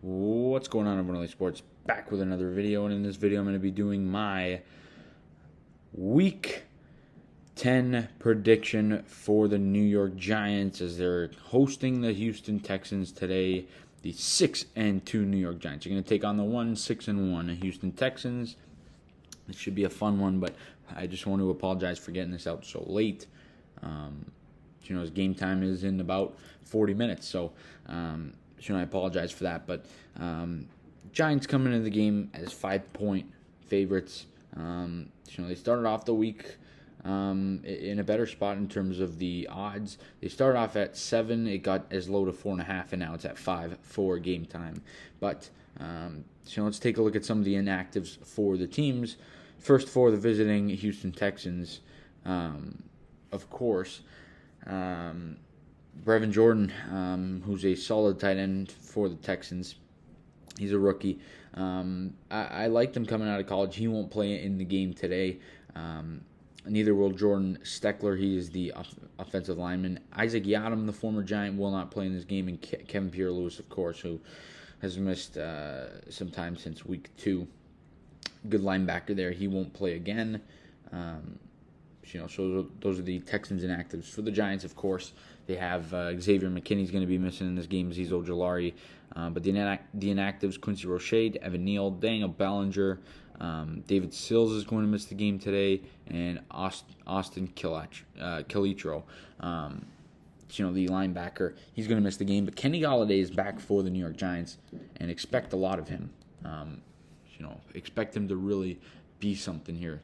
What's going on, everyone? Sports back with another video, and in this video I'm going to be doing my Week 10 prediction for the New York Giants as they're hosting the Houston Texans today. The 6-2 New York Giants are going to take on the 6-1 Houston Texans. It should be a fun one, but I just want to apologize for getting this out so late. His game time is in about 40 minutes, so I apologize for that. But Giants coming into the game as 5-point favorites. They started off the week in a better spot in terms of the odds. They started off at 7. It got as low to 4.5, and now it's at 5 for game time. But let's take a look at some of the inactives for the teams. First, for the visiting Houston Texans, of course, Brevin Jordan, who's a solid tight end for the Texans. He's a rookie. I liked him coming out of college. He won't play in the game today. Neither will Jordan Steckler. He is the offensive lineman. Isaac Yiadom, the former Giant, will not play in this game. And Kevin Pierre-Louis, of course, who has missed some time since week 2. Good linebacker there. He won't play again. So those are the Texans inactives. For the Giants, of course, they have Xavier McKinney's going to be missing in this game. Azeez Ojulari. But the inactives, Quincy Roche, Evan Neal, Daniel Bellinger, David Sills is going to miss the game today, and Austin Kilitro, the linebacker, he's going to miss the game. But Kenny Golladay is back for the New York Giants, and expect a lot of him. Expect him to really be something here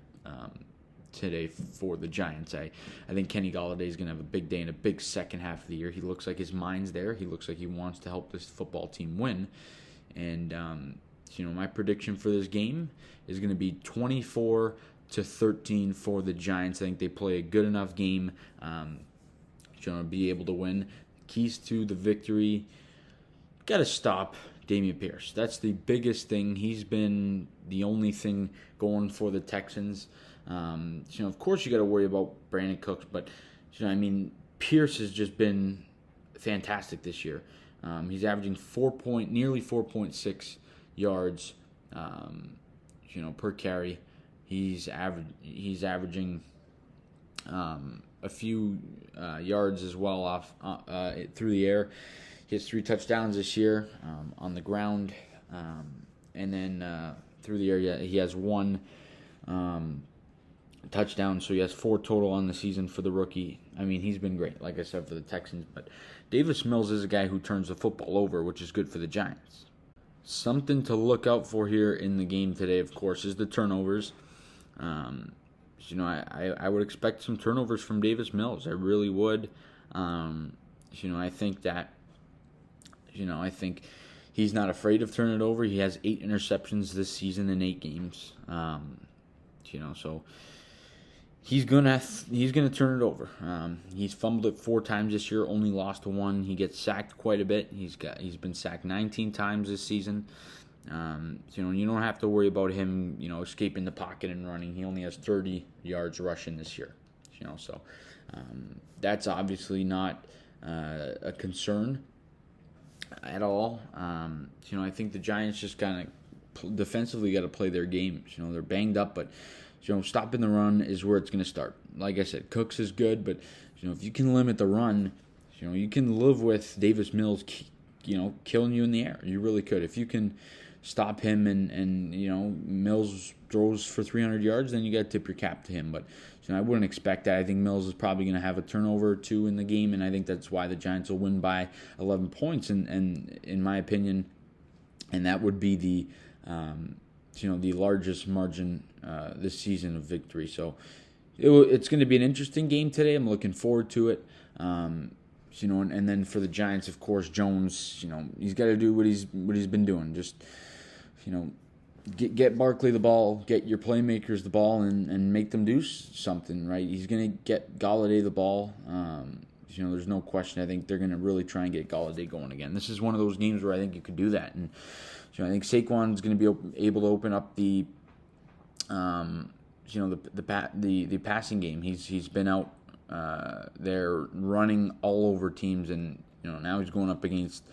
today for the Giants. I think Kenny Golladay is going to have a big day in a big second half of the year. He looks like his mind's there. He looks like he wants to help this football team win. And, my prediction for this game is going to be 24-13 for the Giants. I think they play a good enough game to be able to win. Keys to the victory, got to stop Dameon Pierce. That's the biggest thing. He's been the only thing going for the Texans. Of course you got to worry about Brandon Cooks, but Pierce has just been fantastic this year. He's averaging nearly 4.6 yards, per carry. He's averaging a few yards as well off through the air. He has 3 touchdowns this year on the ground, and then through the air he has 1 touchdown, so he has 4 total on the season for the rookie. He's been great, like I said, for the Texans. But Davis Mills is a guy who turns the football over, which is good for the Giants. Something to look out for here in the game today, of course, is the turnovers. I would expect some turnovers from Davis Mills. I really would. I think he's not afraid of turning it over. He has 8 interceptions this season in 8 games. So he's gonna turn it over. He's fumbled it 4 times this year, only lost 1. He gets sacked quite a bit. He's been sacked 19 times this season. You don't have to worry about him, escaping the pocket and running. He only has 30 yards rushing this year. That's obviously not a concern at all. I think the Giants just kind of defensively got to play their game. They're banged up, but stopping the run is where it's going to start. Like I said, Cooks is good, but if you can limit the run, you can live with Davis Mills, killing you in the air. You really could. If you can stop him and Mills throws for 300 yards, then you got to tip your cap to him. But I wouldn't expect that. I think Mills is probably going to have a turnover or 2 in the game, and I think that's why the Giants will win by 11 points. And in my opinion, and that would be the the largest margin this season of victory. So it's going to be an interesting game today. I'm looking forward to it. And then for the Giants, of course, Jones, he's got to do what he's been doing. Just, get Barkley the ball, get your playmakers the ball, and make them do something, right? He's going to get Golladay the ball. There's no question. I think they're going to really try and get Golladay going again. This is one of those games where I think you could do that. And I think Saquon's going to be able to open up the passing game. He's been out there running all over teams, and now he's going up against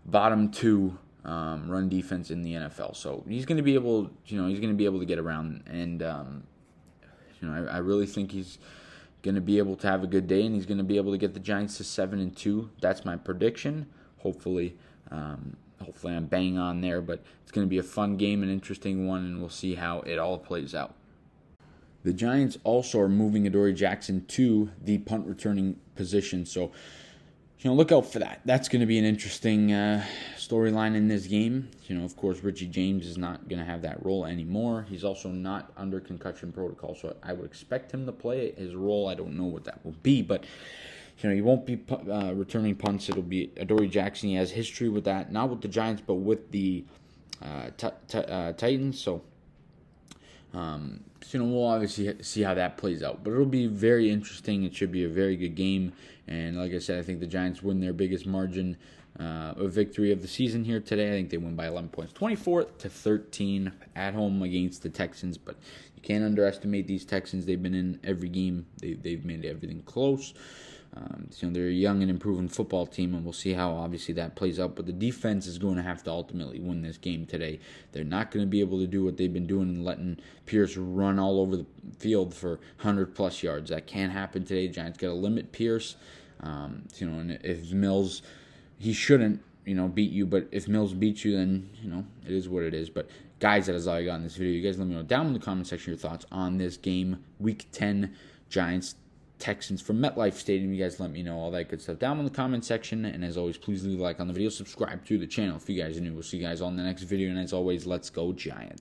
bottom 2 run defense in the NFL. So he's going to be able, he's going to be able to get around, and I really think he's going to be able to have a good day, and he's going to be able to get the Giants to 7-2. That's my prediction. Hopefully I'm bang on there, but it's going to be a fun game, an interesting one, and we'll see how it all plays out. The Giants also are moving Adoree Jackson to the punt returning position, so look out for that. That's going to be an interesting storyline in this game. Of course, Richie James is not going to have that role anymore. He's also not under concussion protocol, so I would expect him to play his role. I don't know what that will be, but he won't be returning punts. It'll be Adoree Jackson. He has history with that, not with the Giants, but with the Titans. So, we'll obviously see how that plays out. But it'll be very interesting. It should be a very good game. And like I said, I think the Giants win their biggest margin of victory of the season here today. I think they win by 11 points, 24-13 at home against the Texans. But you can't underestimate these Texans. They've been in every game. They've made everything close. They're a young and improving football team, and we'll see how obviously that plays out. But the defense is going to have to ultimately win this game today. They're not going to be able to do what they've been doing and letting Pierce run all over the field for 100-plus yards. That can't happen today. The Giants got to limit Pierce. And if Mills, he shouldn't, beat you. But if Mills beats you, then, it is what it is. But guys, that is all I got in this video. You guys let me know down in the comment section your thoughts on this game, Week 10 Giants Texans from MetLife Stadium. You guys let me know all that good stuff down in the comment section. And as always, please leave a like on the video. Subscribe to the channel if you guys are new. We'll see you guys on the next video. And as always, let's go Giants.